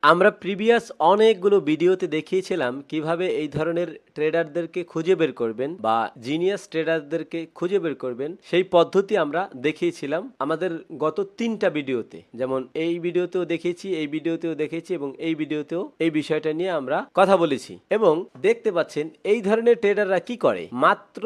আমরা প্রিভিয়াস অনেকগুলো ভিডিওতে দেখিয়েছিলাম কিভাবে এই ধরনের ট্রেডারদেরকে খুঁজে বের করবেন বা জিনিয়াস ট্রেডারদেরকে খুঁজে বের করবেন, সেই পদ্ধতি আমরা দেখিয়েছিলাম আমাদের গত 3টা ভিডিওতে। যেমন এই ভিডিওতেও দেখিয়েছি, এই ভিডিওতেও দেখেছি এবং এই ভিডিওতেও এই বিষয়টা নিয়ে আমরা কথা বলেছি। এবং দেখতে পাচ্ছেন এই ধরনের ট্রেডাররা কি করে, মাত্র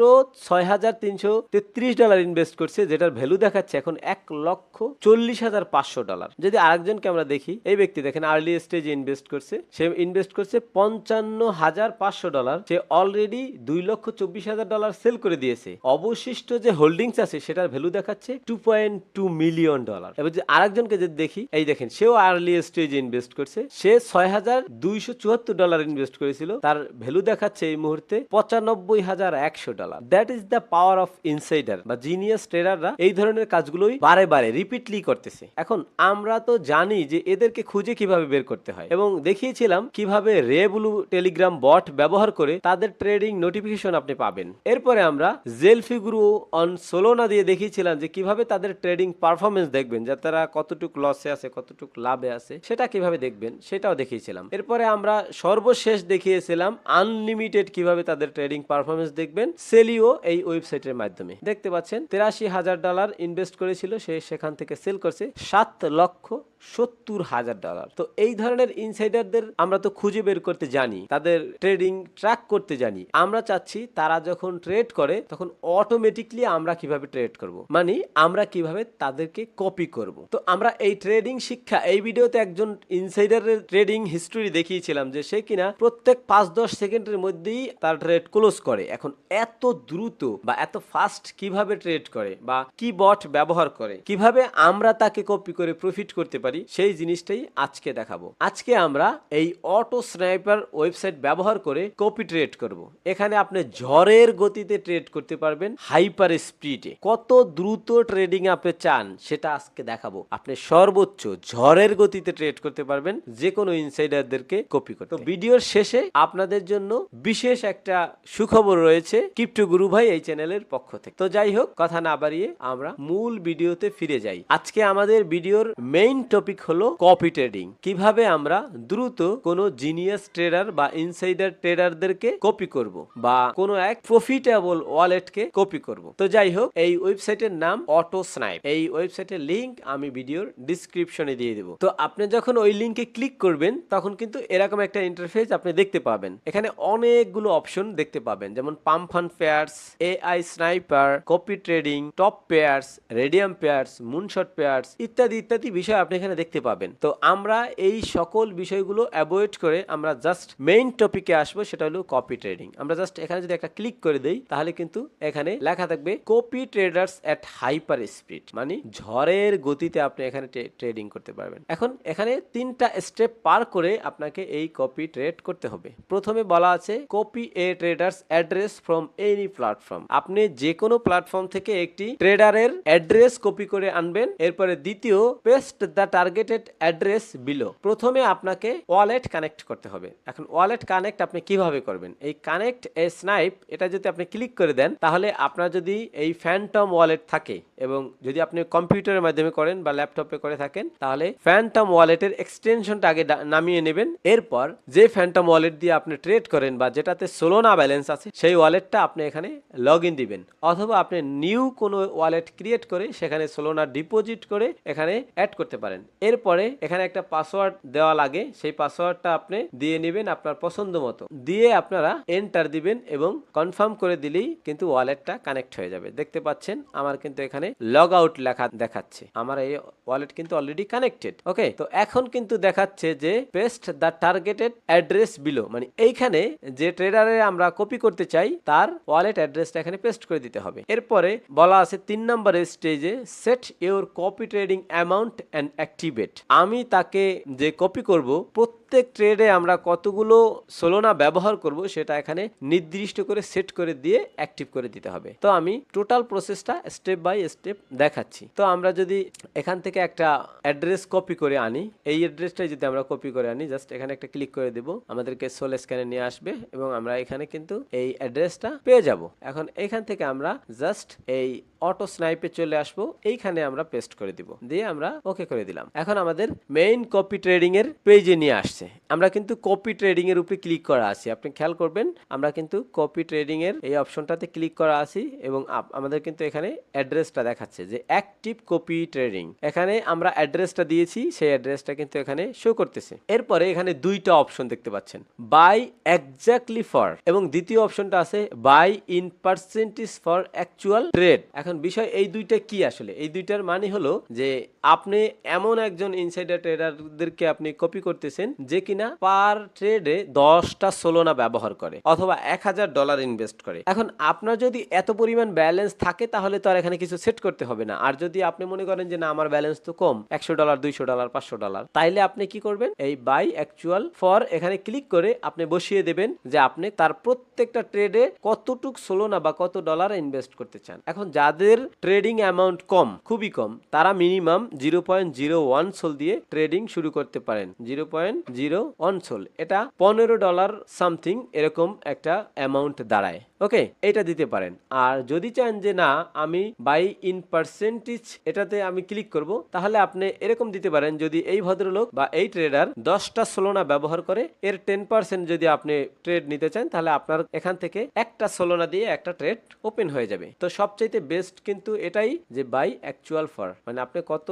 $6,333 ইনভেস্ট করছে, যেটার ভ্যালু দেখাচ্ছে এখন $1,40,500। যদি আরেকজনকে আমরা দেখি, এই ব্যক্তি দেখেন আর্লি স্টেজে ইনভেস্ট করছে, সে ইনভেস্ট করছে $55,500, সে অলরেডি $2,24,000 সেল করে দিয়েছে। অবশিষ্ট যে হোল্ডিংস আছে সেটার ভ্যালু দেখাচ্ছে $2.2 মিলিয়ন। এবার যে আরেকজনকে যদি দেখি, এই দেখেন সেও আর্লি স্টেজে ইনভেস্ট করছে, সে $6,274 ইনভেস্ট করেছিল, তার ভ্যালু দেখাচ্ছে এই মুহূর্তে $95,100। That is the power of insider বা জিনিয়াস ট্রেডাররা এই ধরনের কাজগুলোই বারে বারে রিপিটলি করতেছে। এখন আমরা তো জানি যে এদেরকে খুঁজে কিভাবে বের করতে হয় এবং দেখিয়েছিলাম কিভাবে রেব্লু টেলিগ্রাম বট ব্যবহার করে তাদের ট্রেডিং নোটিফিকেশন আপনি পাবেন। এরপরে আমরা জেলফি গুরু অন সোলোনা দিয়ে দেখিয়েছিলাম যে কিভাবে তাদের ট্রেডিং পারফরমেন্স দেখবেন, যে তারা কতটুক লসে আছে কতটুক লাভে আছে সেটা কিভাবে দেখবেন সেটাও দেখিয়েছিলাম। এরপরে আমরা সর্বশেষ দেখিয়েছিলাম আনলিমিটেড কিভাবে তাদের ট্রেডিং পারফরমেন্স দেখবেন সেলিও এই ওয়েবসাইটের মাধ্যমে। দেখতে পাচ্ছেন $83,000 ইনভেস্ট করেছিল, সে সেখান থেকে সেল করছে $7,70,000। তো এই ধরনের ইনসাইডারদের আমরা তো খুঁজে বের করতে জানি, তাদের ট্রেডিং ট্র্যাক করতে জানি। আমরা চাচ্ছি তারা যখন ট্রেড করে তখন অটোমেটিকলি আমরা কিভাবে ট্রেড করব, মানে আমরা কিভাবে তাদেরকে কপি করব। তো আমরা এই ট্রেডিং শিক্ষা এই ভিডিওতে একজন ইনসাইডারের ট্রেডিং হিস্টরি দেখিয়েছিলাম যে সে কিনা প্রত্যেক 5-10 সেকেন্ডের মধ্যেই তার ট্রেড ক্লোজ করে। এখন এত দ্রুত বা এত ফাস্ট কিভাবে ট্রেড করে বা কি বট ব্যবহার করে, কিভাবে আমরা তাকে কপি করে প্রফিট করতে পারি, সেই জিনিসটাই আজকে দেখাবো। আজকে আমরা এই অটো স্নাইপার ওয়েবসাইট ব্যবহার করে কপি ট্রেড করব। এখানে আপনি ঝড়ের গতিতে ট্রেড করতে পারবেন, হাইপার স্পিডে। কত দ্রুত ট্রেডিং আপনি চান সেটা আজকে দেখাবো। আপনি সর্বোচ্চ ঝড়ের গতিতে ট্রেড করতে পারবেন যে কোনো ইনসাইডারদেরকে কপি করতে। তো ভিডিওর শেষে আপনাদের জন্য বিশেষ একটা সুখবর রয়েছে ক্রিপ্টো গুরুভাই এই চ্যানেলের পক্ষ থেকে। তো যাই হোক, কথা না বাড়িয়ে আমরা মূল ভিডিওতে ফিরে যাই। আজকে আমাদের ভিডিওর মেইন টপিক হলো কপি ট্রেডিং। কিভাবে আমরা দ্রুত কোনো জিনিয়াস ট্রেডার বা ইনসাইডার ট্রেডারদেরকে কপি করব বা কোনো এক প্রফিটেবল ওয়ালেটকে কপি করব। তো যাই হোক, এই ওয়েবসাইটের নাম অটো স্নাইপ। এই ওয়েবসাইটের লিংক আমি ভিডিওর ডেসক্রিপশনে দিয়ে দেব। তো আপনি যখন ওই লিংকে ক্লিক করবেন তখন কিন্তু এরকম একটা ইন্টারফেস আপনি দেখতে পাবেন। এখানে অনেকগুলো অপশন দেখতে পাবেন, যেমন pumpfun pairs, AI sniper, copy trading, top pairs, radium pairs, moonshot pairs ইত্যাদি ইত্যাদি বিষয় আপনি এখানে দেখতে পাবেন। তো আমরা এই সকল বিষয়গুলো অ্যাভয়েড করে আমরা জাস্ট মেইন টপিকে আসবো, সেটা হলো কপি ট্রেডিং। আমরা জাস্ট এখানে যদি একটা ক্লিক করে দেই তাহলে কিন্তু এখানে লেখা থাকবে কপি ট্রেডার্স এট হাইপার স্পিড, মানে ঝড়ের গতিতে আপনি এখানে ট্রেডিং করতে পারবেন। এখন এখানে 3টা স্টেপ পার করে আপনাকে এই কপি ট্রেড করতে হবে। প্রথমে বলা আছে copy A traders address from any platform. আপনি যে কোনো প্ল্যাটফর্ম থেকে একটি ট্রেডারের অ্যাড্রেস কপি করে আনবেন। এরপরে দ্বিতীয়, paste the targeted address below. প্রথমে আপনাকে ওয়ালেট কানেক্ট করতে হবে। এখন ওয়ালেট কানেক্ট আপনি কিভাবে করবেন, এই কানেক্ট এ স্নাইপ এটা যদি আপনি ক্লিক করে দেন তাহলে আপনার যদি এই ফ্যান্টম ওয়ালেট থাকে এবং যদি আপনি কম্পিউটারের মাধ্যমে করেন বা ল্যাপটপে করে থাকেন তাহলে ফ্যান্টম ওয়ালেটের এক্সটেনশনটা আগে নামিয়ে নেবেন। এরপর যে ফ্যান্টম ওয়ালেট দিয়ে আপনি ট্রেড করেন বা যেটাতে সোলোনা ব্যালেন্স আছে সেই ওয়ালেটটা আপনি এখানে লগ ইন দিবেন, অথবা আপনি নিউ কোনো ওয়ালেট ক্রিয়েট করে সেখানে সোলোনা ডিপোজিট করে এখানে অ্যাড করতে পারেন। এরপরে এখানে একটা পাসওয়ার্ড দেওয়া লাগে, সেই পাসওয়ার্ডটা আপনি দিয়ে নেবেন আপনার পছন্দ মতো, দিয়ে আপনারা এন্টার দিবেন এবং কনফার্ম করে দিলেই কিন্তু ওয়ালেটটা কানেক্ট হয়ে যাবে। দেখতে পাচ্ছেন আমার কিন্তু এখানে লগ আউট লেখা দেখাচ্ছে, আমার এই ওয়ালেট কিন্তু অলরেডি কানেক্টেড। ওকে, তো এখন কিন্তু দেখাচ্ছে যে paste the targeted address below, মানে এইখানে যে ট্রেডারে আমরা কপি করতে চাই তার ওয়ালেট অ্যাড্রেসটা এখানে পেস্ট করে দিতে হবে। এরপরে বলা আছে 3 নম্বরের স্টেজে set your copy trading amount and activate. আমি তাকে যে কপি করব প্রত্যেক ট্রেডে আমরা কতগুলো সোলোনা ব্যবহার করব সেটা এখানে নির্দিষ্ট করে সেট করে দিয়ে অ্যাক্টিভ করে দিতে হবে। তো আমি টোটাল প্রসেসটা স্টেপ বাই স্টেপ দেখাচ্ছি। তো আমরা যদি এখান থেকে একটা অ্যাড্রেস কপি করে আনি, এই অ্যাড্রেসটাই যদি আমরা কপি করে আনি, জাস্ট এখানে একটা ক্লিক করে দেব, আমাদেরকে সোল স্ক্যানে নিয়ে আসবে এবং আমরা এখানে কিন্তু এই অ্যাড্রেসটা পেয়ে যাব। এখন এখান থেকে আমরা জাস্ট এই অটো স্নাইপে চলে আসবো, এইখানে আমরা পেস্ট করে দিব, দিয়ে আমরা ওকে করে দিলাম। এখন আমাদের মেইন কপি ট্রেডিং এর পেজে নিয়ে আসছে। আমরা কিন্তু কপি ট্রেডিং এর উপরে ক্লিক করা আছি, আপনি খেয়াল করবেন আমরা কিন্তু কপি ট্রেডিং এর এই অপশনটাতে ক্লিক করা আছি এবং আমাদের কিন্তু এখানে অ্যাড্রেসটা দেখাচ্ছে যে অ্যাক্টিভ কপি ট্রেডিং। এখানে আমরা অ্যাড্রেসটা দিয়েছি, সেই অ্যাড্রেসটা কিন্তু এখানে শো করতেছে। এরপরে এখানে দুইটা অপশন দেখতে পাচ্ছেন, বাই এক্স্যাক্টলি ফর এবং দ্বিতীয় অপশনটা আছে by in percentage for actual trade. এখন বিষয় এই দুইটা কি, আসলে এই দুইটার মানে হলো যে আপনি এমন একজন ইনসাইডার ট্রেডারদেরকে আপনি কপি করতেছেন যে কিনা পার ট্রেডে 10টা সোলোনা ব্যবহার করে অথবা $1000 ইনভেস্ট করে। এখন আপনার যদি এত পরিমাণ ব্যালেন্স থাকে তাহলে তো আর এখানে কিছু সেট করতে হবে না। আর যদি আপনি মনে করেন যে না আমার ব্যালেন্স তো কম, $100, $200, $500, তাইলে আপনি কি করবেন, এই বাই অ্যাকচুয়াল ফর এখানে ক্লিক করে আপনি বসিয়ে দেবেন যে আপনি তার প্রত্যেকটা ট্রেডে কতটুক সোলোনা বা কত ডলার ইনভেস্ট করতে চান। এখন যাদের ট্রেডিং অ্যামাউন্ট কম, খুবই কম, তারা মিনিমাম 0.01 সোল দিয়ে ট্রেডিং শুরু করতে পারেন। 0.01 সোল এটা $15 সামথিং এরকম একটা অ্যামাউন্ট দাঁড়ায়। ওকে, এটা দিতে পারেন। আর যদি চান যে না আমি বাই ইন পার্সেন্টেজ এটাতে আমি ক্লিক করব, তাহলে আপনি এরকম দিতে পারেন, যদি এই ভদ্রলোক বা এই ট্রেডার 10টা সোলোনা ব্যবহার করে এর 10% যদি আপনি ট্রেড নিতে চান তাহলে আপনার এখান থেকে একটা সোলোনা দিয়ে একটা ট্রেড ওপেন হয়ে যাবে। তো সবচাইতে বেস্ট কিন্তু এটাই যে বাই অ্যাকচুয়াল ফর, মানে আপনি কত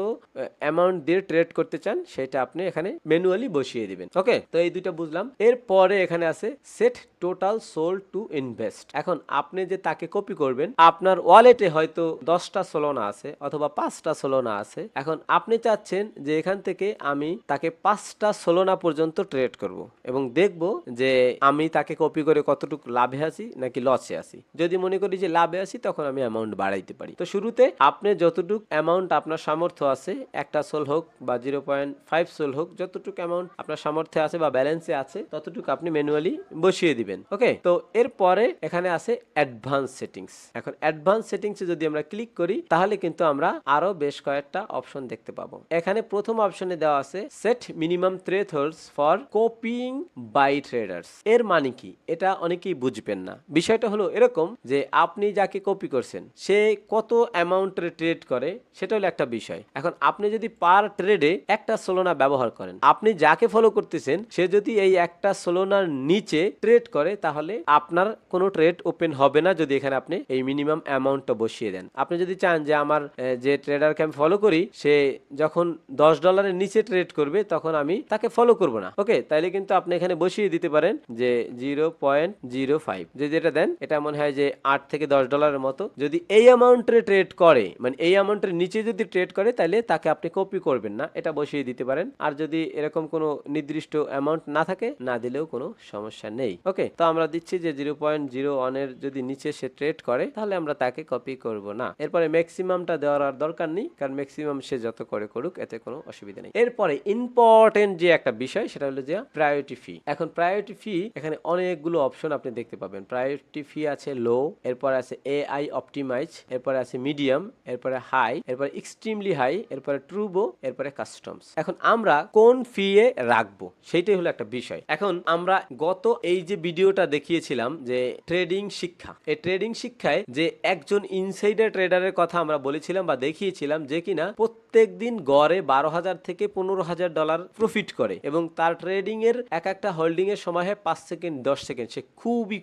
অ্যামাউন্ট দিয়ে ট্রেড করতে চান সেটা আপনি এখানে ম্যানুয়ালি বসিয়ে দিবেন। ওকে, তো এই দুইটা বুঝলাম। এরপরে এখানে আছে set total SOL to invest. এখন আপনি যে তাকে কপি করবেন, আপনার ওয়ালেটে হয়তো 10টা সোলোনা আছে অথবা 5টা সোলোনা আছে। এখন আপনি চাচ্ছেন যে এখান থেকে আমি তাকে 5টা সোলোনা পর্যন্ত ট্রেড করব এবং দেখব যে আমি তাকে কপি করে কতটুকু লাভে আছি নাকি লসে আছি। যদি মনে করি যে লাভে আছি তখন আমি অ্যামাউন্ট বাড়াইতে পারি। তো শুরুতে আপনি যতটুকু অ্যামাউন্ট আপনার সামর্থ্য আছে, একটা সোল হোক বা 0.5 সোল হোক, যতটুকু অ্যামাউন্ট আপনার সামর্থ্যে আছে বা ব্যালেন্সে আছে ততটুকু আপনি ম্যানুয়ালি বসিয়ে দিবেন। ওকে, তো এরপরে এখানে আছে অ্যাডভান্স সেটিংস। এখন অ্যাডভান্স সেটিংসে যদি আমরা ক্লিক করি তাহলে কিন্তু আমরা আরো বেশ কয়েকটা অপশন দেখতে পাবো। এখানে প্রথম অপশনে দেওয়া আছে set minimum thresholds for copying by traders. এর মানে কি এটা অনেকেই বুঝবেন না। বিষয়টা হলো এরকম যে আপনি যাকে কপি করছেন সে কত অ্যামাউন্টের ট্রেড করে সেটা হলো একটা বিষয়। এখন আপনি যদি পার ট্রেডে একটা সোলোনা ব্যবহার করেন, আপনি যাকে ফলো করতেছেন সে যদি এই একটা সোলোনার নিচে ট্রেড করে তাহলে আপনার কোনো ট্রেড ওপেন হবে না যদি এখানে আপনি এই মিনিমাম অ্যামাউন্টটা বসিয়ে দেন। আপনি যদি চান যে আমার যে ট্রেডারকে আমি ফলো করি সে যখন $10 নিচে ট্রেড করবে তখন আমি তাকে ফলো করব না, ওকে, তাইলে কিন্তু আপনি এখানে বসিয়ে দিতে পারেন যে 0.05। যদি এটা দেন এটা মনে হয় যে $8 থেকে $10 মতো। যদি এই অ্যামাউন্টের ট্রেড করে, মানে এই অ্যামাউন্টের নিচে যদি ট্রেড করে তাহলে তাকে আপনি কপি করবেন না, এটা বসিয়ে দিতে পারেন। আর যদি এরকম কোনো নির্দিষ্ট অ্যামাউন্ট না থাকে, না দিলেও কোনো সমস্যা নেই। ওকে, তো আমরা দিচ্ছি যে 0.01 এর যদি নিচে সে ট্রেড করে তাহলে আমরা তাকে কপি করব না। এরপরে ম্যাক্সিমামটা দেওয়ার আর দরকার নেই, কারণ ম্যাক্সিমাম সে যত করে করুক এতে কোনো অসুবিধা নেই। এরপরে ইম্পর্টেন্ট যে একটা বিষয় সেটা হলো যে প্রায়োরিটি ফি। এখন প্রায়োরিটি ফি এখানে অনেকগুলো অপশন আপনি দেখতে পাবেন। প্রায়োরিটি ফি আছে লো, এরপরে আছে এআই অপটিমাইজ, এরপরে আছে মিডিয়াম, এরপরে হাই, এরপরে এক্সট্রিমলি হাই, এরপরে ট্রুবো, এরপরে কাস্টমস। এখন আমরা কোন ফি এ রাখবো সেটাই হলো একটা বিষয়। এখন আমরা গত এই যে ভিডিওটা দেখিয়েছিলাম যে ট্রেডিং শিক্ষা, এই ট্রেডিং শিক্ষায় যে একজন ইনসাইডার ট্রেডারের কথা আমরা বলেছিলাম বা দেখিয়েছিলাম যে কিনা প্রত্যেক দিন গড়ে $12,000 থেকে $15,000 প্রফিট করে এবং তার ট্রেডিং এর এক একটা হোল্ডিং এর সময় হয় 5 সেকেন্ড 10 সেকেন্ড, সে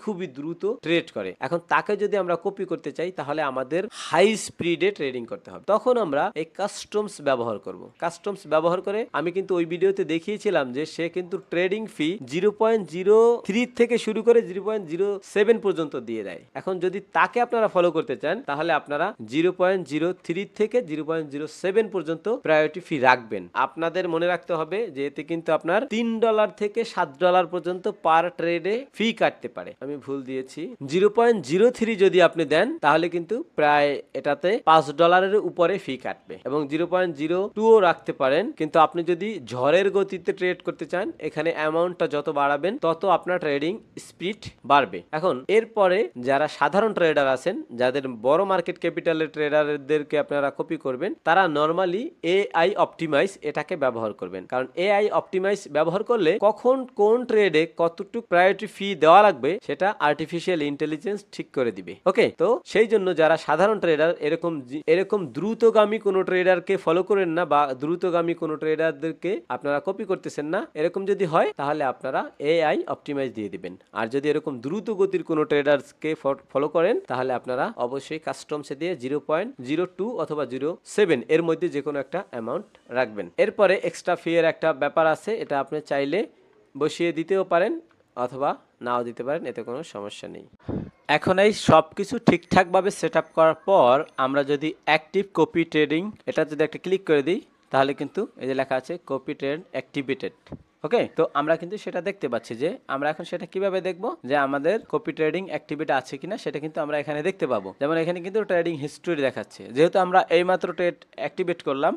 খুবই দ্রুত ট্রেড করে। এখন তাকে যদি আমরা কপি করতে চাই তাহলে আমাদের হাই স্পিডে ট্রেডিং করতে হবে। তখন আমরা এই কাস্টমস ব্যবহার করব। কাস্টমস ব্যবহার করে আমি কিন্তু ওই ভিডিওতে দেখিয়েছিলাম যে সে কিন্তু ট্রেডিং ফি 0.03 থেকে শুরু করে 0.07 পর্যন্ত দিয়ে দেয়। এখন যদি তাকে আপনারা ফলো করতে চান তাহলে আপনারা 0.03 থেকে 0.07 পর্যন্ত প্রায়োরিটি ফি রাখবেন। আপনাদের মনে রাখতে হবে যে এতে কিন্তু আপনার $3 থেকে $7 পর্যন্ত পার ট্রেডে ফি কাটতে পারে। আমি ভুল দিয়েছি, 0.03 যদি আপনি দেন তাহলে কিন্তু প্রায় এটাতে $5 উপরে ফি কাটবে এবং 0.02ও রাখতে পারেন, কিন্তু আপনি যদি ঝড়ের গতিতে ট্রেড করতে চান এখানে অ্যামাউন্টটা যত বাড়াবেন তত আপনার ট্রেডিং স্পিড বাড়বে। এখন এরপরে যারা সাধারণ ট্রেডার আছেন, যাদের বড় মার্কেট ক্যাপিটালের ট্রেডারদেরকে আপনারা কপি করবেন, তারা নরমালি এআই অপটিমাইজ এটাকে ব্যবহার করবেন। কারণ এআই অপটিমাইজ ব্যবহার করলে কখন কোন ট্রেডে কতটুকু প্রায়োরিটি ফি দেওয়া লাগবে সেটা আর্টিফিশিয়াল ইন্টেলিজেন্স ঠিক করে দিবে। ওকে, তো সেই জন্য যারা সাধারণ ট্রেডার এরকম দ্রুতগামী কোনো ট্রেডারকে ফলো করেন না, বা দ্রুতগামী কোনো ট্রেডারদেরকে আপনারা কপি করতেছেন না, এরকম যদি হয় তাহলে আপনারা এআই অপটিমাইজ দিয়ে দিবেন। আর যদি এরকম দ্রুত গতির কোনো ট্রেডারকে ফলো করেন তাহলে আপনারা অবশ্যই কাস্টমসে দিয়ে 0.02 অথবা 0.7 এর মধ্যে যে কোনো একটা অ্যামাউন্ট রাখবেন। এরপরে এক্সট্রা ফি এর একটা ব্যাপার আছে, এটা আপনি চাইলে বসিয়ে দিতেও পারেন অথবা নাও দিতে পারেন, এতে কোনো সমস্যা নেই। এখন এই সব কিছু ঠিকঠাকভাবে সেট আপ করার পর আমরা যদি অ্যাক্টিভ কপি ট্রেডিং এটা যদি একটা ক্লিক করে দিই তাহলে কিন্তু এই যে লেখা আছে কপি ট্রেড অ্যাক্টিভেটেড। ওকে, তো আমরা কিন্তু সেটা দেখতে পাচ্ছি যে আমরা এখন সেটা কিভাবে দেখব যে আমাদের কপি ট্রেডিং অ্যাক্টিভিটি আছে কিনা, সেটা কিন্তু আমরা এখানে দেখতে পাবো। যেমন এখানে কিন্তু ট্রেডিং হিস্টোরি দেখাচ্ছে, যেহেতু আমরা এইমাত্র ট্রেড অ্যাক্টিভেট করলাম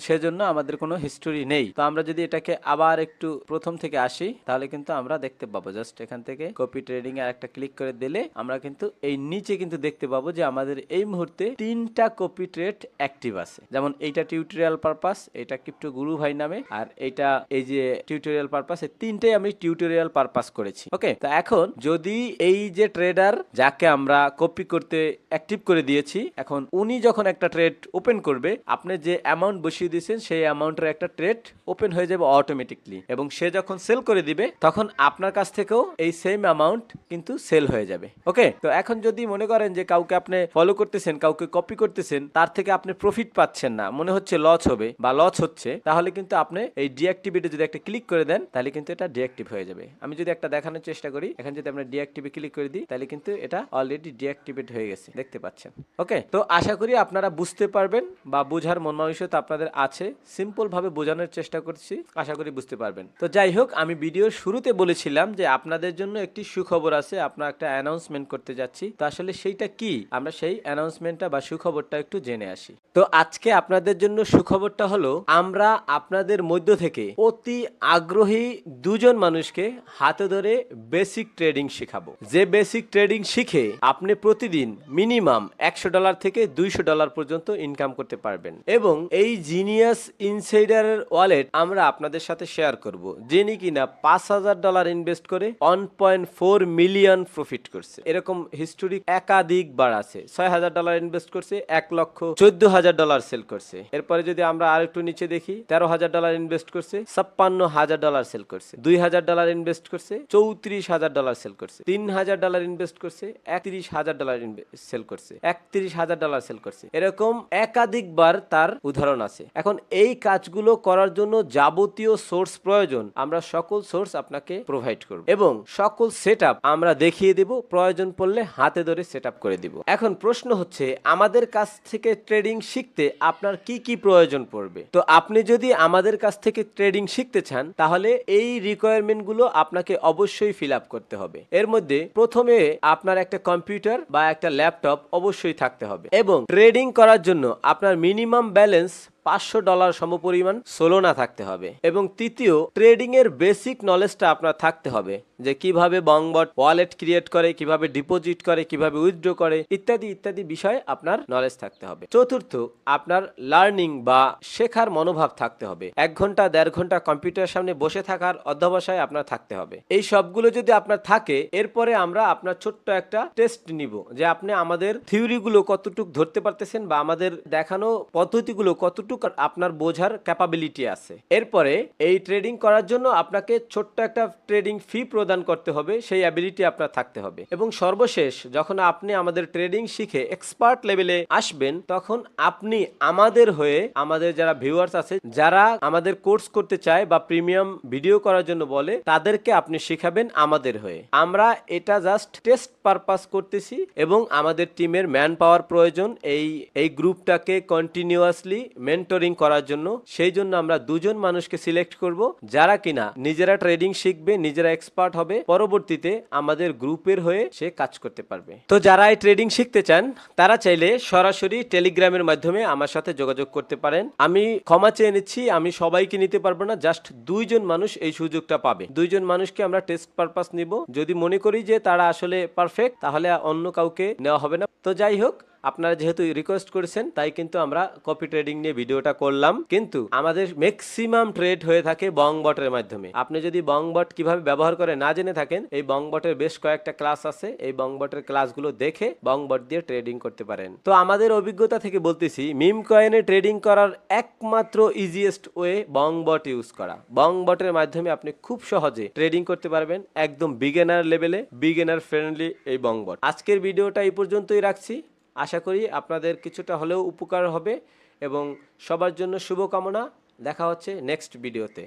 সেজন্য আমাদের কোনো হিস্টোরি নেই। তো আমরা যদি এটাকে আবার একটু প্রথম থেকে আসি তাহলে কিন্তু আমরা দেখতে পাবো, জাস্ট এখান থেকে কপি ট্রেডিং এর একটা ক্লিক করে দিলে আমরা কিন্তু এই নিচে কিন্তু দেখতে পাবো যে আমাদের এই মুহূর্তে 3টা কপি ট্রেড অ্যাক্টিভ আছে। যেমন এইটা টিউটোরিয়াল পারপাস, এটা ক্রিপ্টো গুরুভাই নামে, আর এইটা এই যে টিউটোরিয়াল পারপাস, এই তিনটেই আমি টিউটোরিয়াল পারপাস করেছি। ওকে, তো এখন যদি এই যে ট্রেডার যাকে আমরা কপি করতে অ্যাক্টিভ করে দিয়েছি, এখন উনি যখন একটা ট্রেড ওপেন করবে, আপনি যে অ্যামাউন্ট বসিয়ে দিয়েছেন সেই অ্যামাউন্টের একটা ট্রেড ওপেন হয়ে যাবে অটোমেটিকলি, এবং সে যখন সেল করে দিবে তখন আপনার কাছ থেকেও এই সেম অ্যামাউন্ট কিন্তু সেল হয়ে যাবে। ওকে, তো এখন যদি মনে করেন যে কাউকে আপনি ফলো করতেছেন, কাউকে কপি করতেছেন, তার থেকে আপনি প্রফিট পাচ্ছেন না, মনে হচ্ছে লস হবে বা লস হচ্ছে, তাহলে কিন্তু আপনি এই ডিঅ্যাক্টিভেটে যদি একটা ক্লিক করে দেন তাহলে কিন্তু এটা ডিঅ্যাক্টিভ হয়ে যাবে। আমি যদি একটা দেখানোর চেষ্টা করি, এখানে যদি আমরা ডিঅ্যাক্টিভে ক্লিক করে দিই তাহলে কিন্তু এটা অলরেডি ডিঅ্যাক্টিভেট হয়ে গেছে, দেখতে পাচ্ছেন। ওকে, তো আশা করি আপনারা বুঝতে পারবেন বা বোঝার মন মানসিকতা আপনাদের আছে, সিম্পল ভাবে বোঝানোর চেষ্টা করছি, আশা করি বুঝতে পারবেন। তো যাই হোক, আমি ভিডিওর শুরুতে বলেছিলাম যে আপনাদের জন্য একটি সুখবর আছে, আপনারা একটা অ্যানাউন্সমেন্ট করতে যাচ্ছি। তো আসলে সেইটা কি, আমরা সেই অ্যানাউন্সমেন্টটা বা সুখবরটা একটু জেনে আসি। তো আজকে আপনাদের জন্য সুখবরটা হলো, আমরা আপনাদের মধ্য থেকে অতি আগ্রহী দুজন মানুষকে হাতে ধরে বেসিক ট্রেডিং শেখাবো। যে বেসিক ট্রেডিং শিখে আপনি প্রতিদিন মিনিমাম $100 থেকে $200 পর্যন্ত ইনকাম করতে পারবেন, এবং এই জিনিয়াস ইনসাইডারের ওয়ালেট আমরা আপনাদের সাথে শেয়ার করব, যিনি কিনা $5000 ইনভেস্ট করে 1.4 মিলিয়ন প্রফিট করছে। এরকম হিস্টোরি একাধিকবার আছে। $6000 ইনভেস্ট করছে, $1,14,000 সেল করছে। এরপরে যদি আমরা আর একটু নিচে দেখি, $13,000 ইনভেস্ট করছে, $56,000 সেল করছে। $2,000 ইনভেস্ট করছে, $34,000 সেল করছে। $3,000 ইনভেস্ট করছে, $31,000 সেল করছে। $31,000 সেল করছে। এরকম একাধিকবার তার উদাহরণ আছে। এখন এই কাজগুলো করার জন্য যাবতীয় সোর্স প্রয়োজন, আমরা সকল সোর্স আপনাকে প্রোভাইড করব, এবং সকল সেটআপ আমরা দেখিয়ে দেব, প্রয়োজন পড়লে হাতে ধরে সেটআপ করে দিব। এখন প্রশ্ন হচ্ছে, আমাদের কাছ থেকে ট্রেডিং শিখতে আপনার কি কি প্রয়োজন পড়বে? তো আপনি যদি আমাদের কাছ থেকে ট্রেডিং শিখতে চান তাহলে এই রিকোয়ারমেন্ট গুলো আপনাকে অবশ্যই ফিল আপ করতে হবে। এর মধ্যে প্রথমে আপনার একটা কম্পিউটার বা একটা ল্যাপটপ অবশ্যই থাকতে হবে, এবং ট্রেডিং করার জন্য আপনার মিনিমাম ব্যালেন্স $500 সমপরিমাণ সোলোনা থাকতে হবে, এবং তৃতীয়, ট্রেডিং এর বেসিক নলেজটা আপনার থাকতে হবে, যে কিভাবে বংবট ওয়ালেট ক্রিয়েট করে, কিভাবে ডিপোজিট করে, কিভাবে উইথড্র করে, ইত্যাদি ইত্যাদি বিষয়ে আপনার নলেজ থাকতে হবে। চতুর্থ, আপনার লার্নিং বা শেখার মনোভাব থাকতে হবে। 1 ঘন্টা 1.5 ঘন্টা কম্পিউটারের সামনে বসে থাকার অধ্যবসায় আপনার থাকতে হবে। এই সবগুলো যদি আপনার থাকে, এরপরে আমরা আপনার ছোট্ট একটা টেস্ট নিব, যে আপনি আমাদের থিওরিগুলো কতটুকু ধরতে পারতেছেন, বা আমাদের দেখানো পদ্ধতিগুলো কতটুকু আপনার বোঝার ক্যাপাবিলিটি আছে। এরপরে এই ট্রেডিং করার জন্য আপনাকে ছোট্ট একটা ট্রেডিং ফি প্রদান করতে হবে, সেই অ্যাবিলিটি আপনার থাকতে হবে। এবং সর্বশেষ, যখন আপনি আমাদের ট্রেডিং শিখে এক্সপার্ট লেভেলে আসবেন, তখন আপনি আমাদের হয়ে, আমাদের যারা ভিউয়ার্স আছে, যারা আমাদের কোর্স করতে চায় বা প্রিমিয়াম ভিডিও করার জন্য বলে, তাদেরকে আপনি শিখাবেন আমাদের হয়ে। আমরা এটা জাস্ট টেস্ট পারপাস করতেছি, এবং আমাদের টিমের ম্যান পাওয়ার প্রয়োজন এই গ্রুপটাকে কন্টিনিউয়াসলি মেনটেন মেন্টরিং করার জন্য। সেই জন্য আমরা দুজন মানুষকে সিলেক্ট করব যারা কিনা নিজেরা ট্রেডিং শিখবে, নিজেরা এক্সপার্ট হবে, পরবর্তীতে আমাদের গ্রুপের হয়ে সে কাজ করতে পারবে। তো যারা এই ট্রেডিং শিখতে চান তারা চাইলে সরাসরি টেলিগ্রামের মাধ্যমে আমার সাথে যোগাযোগ করতে পারেন। আমি ক্ষমা চেয়ে নিচ্ছি, আমি সবাইকে নিতে পারবো না, জাস্ট 2 জন মানুষ এই সুযোগটা পাবে। 2 জন মানুষকে আমরা টেস্ট পারপাস নিব। যদি মনে করি যে তারা আসলে পারফেক্ট, তাহলে অন্য কাউকে নেওয়া হবে না। তো যাই হোক, আপনারা যেহেতু রিকোয়েস্ট করেছেন তাই কিন্তু আমরা কপি ট্রেডিং নিয়ে ভিডিওটা করলাম। কিন্তু আমাদের ম্যাক্সিমাম ট্রেড হয়ে থাকে বংবটের মাধ্যমে। আপনি যদি বংবট কিভাবে ব্যবহার করে না জেনে থাকেন, এই বংবটের বেশ কয়েকটা ক্লাস আছে, এই বংবটের ক্লাসগুলো দেখে বংবট দিয়ে ট্রেডিং করতে পারেন। তো আমাদের অভিজ্ঞতা থেকে বলতেছি, মিম কয়েনে ট্রেডিং করার একমাত্র ইজিয়েস্ট ওয়ে বংবট ইউজ করা। বংবটের মাধ্যমে আপনি খুব সহজে ট্রেডিং করতে পারবেন, একদম বিগিনার লেভেলে, বিগিনার ফ্রেন্ডলি এই বংবট। আজকের ভিডিওটা এই পর্যন্তই রাখছি। আশা করি আপনাদের কিছুটা হলেও উপকার হবে এবং সবার জন্য শুভকামনা। দেখা হচ্ছে নেক্সট ভিডিওতে।